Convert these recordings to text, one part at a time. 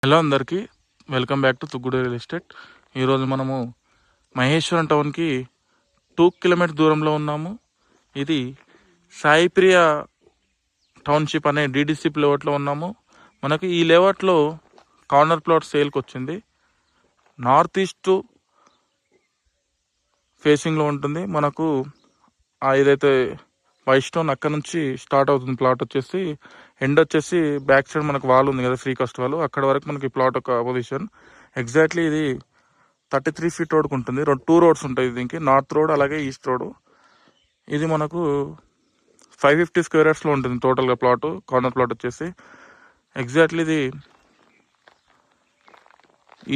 Hello అందరికీ, welcome back to Tuggudu real estate. ఈరోజు మనము మహేశ్వరం టౌన్కి 2 కిలోమీటర్ దూరంలో ఉన్నాము. ఇది సాయిప్రియ టౌన్షిప్ అనే డీడీసీ లేఅవుట్లో ఉన్నాము. మనకు ఈ లేఅవుట్లో కార్నర్ ప్లాట్ సేల్కి వచ్చింది. నార్త్ ఈస్ట్ ఫేసింగ్లో ఉంటుంది. మనకు ఏదైతే వైట్ స్టోన్ అక్కడ నుంచి స్టార్ట్ అవుతుంది ప్లాట్ వచ్చేసి. ఎండ్ వచ్చేసి బ్యాక్ సైడ్ మనకు వాల్ ఉంది కదా, ఫ్రీ కాస్ట్ వాల్, అక్కడ వరకు మనకి ప్లాట్ ఒక పొజిషన్. ఎగ్జాక్ట్లీ ఇది 33 ఫీట్ రోడ్కి ఉంటుంది. 2 రోడ్స్ ఉంటాయి దీనికి, నార్త్ రోడ్ అలాగే ఈస్ట్ రోడ్. ఇది మనకు 550 స్క్వేర్ యార్డ్స్లో ఉంటుంది టోటల్గా ప్లాట్. కార్నర్ ప్లాట్ వచ్చేసి ఎగ్జాక్ట్లీ ఇది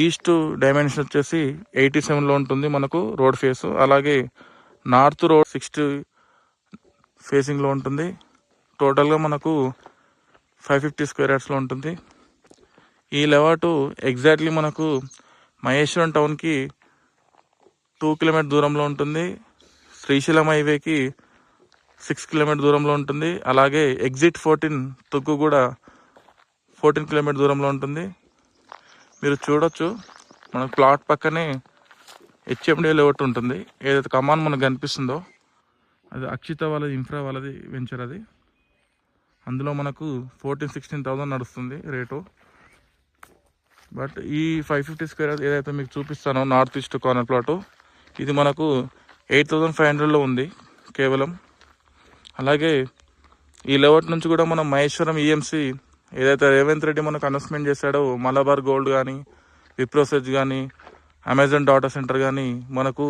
ఈస్ట్ డైమెన్షన్ వచ్చేసి 87లో ఉంటుంది మనకు రోడ్ ఫేస్. అలాగే నార్త్ రోడ్ 60 ఫేసింగ్లో ఉంటుంది. టోటల్గా మనకు 550 స్క్వేర్ యార్డ్స్లో ఉంటుంది. ఈ లేఅవుట్ ఎగ్జాక్ట్లీ మనకు మహేశ్వరం టౌన్కి 2 కిలోమీటర్ దూరంలో ఉంటుంది. శ్రీశైలం హైవేకి 6 కిలోమీటర్ దూరంలో ఉంటుంది. అలాగే ఎగ్జిట్ 14 తుగ్గు కూడా 14 కిలోమీటర్ దూరంలో ఉంటుంది. మీరు చూడొచ్చు, మనకు ప్లాట్ పక్కనే హెచ్ఎండి లేఅవుట్ ఉంటుంది. ఏదైతే కమాన్ మనకు కనిపిస్తుందో అది అక్షిత వాళ్ళది, ఇన్ఫ్రా వాళ్ళది వెంచర్ అది. అందులో మనకు 14-16,000 నడుస్తుంది రేటు. బట్ ఈ 550 స్క్వేర్ ఏదైతే మీకు చూపిస్తానో నార్త్ ఈస్ట్ కార్నర్ ప్లాటు, ఇది మనకు 8,500లో ఉంది కేవలం. అలాగే ఈ లేఅవుట్ నుంచి కూడా మనం మహేశ్వరం ఈఎంసీ ఏదైతే రేవంత్ రెడ్డి మనకు అనౌన్స్మెంట్ చేశాడో, మలబార్ గోల్డ్ కానీ, విప్రోసెజ్ కానీ, అమెజాన్ డాటా సెంటర్ కానీ మనకు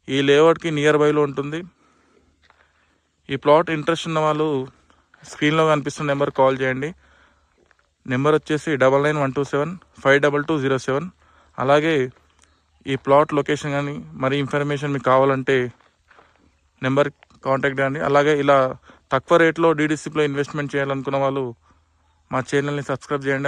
ఈ లేఅవుట్కి నియర్ బైలో ఉంటుంది. ఈ ప్లాట్ ఇంట్రెస్ట్ ఉన్న వాళ్ళు స్క్రీన్లో కనిపిస్తున్న నెంబర్ కాల్ చేయండి. నెంబర్ వచ్చేసి 9912752207. అలాగే ఈ ప్లాట్ లొకేషన్ కానీ మరి ఇన్ఫర్మేషన్ మీకు కావాలంటే నెంబర్ కాంటాక్ట్ చేయండి. అలాగే ఇలా తక్కువ రేట్లో డీడీసీలో ఇన్వెస్ట్మెంట్ చేయాలనుకున్న వాళ్ళు మా ఛానల్ని సబ్స్క్రైబ్ చేయండి.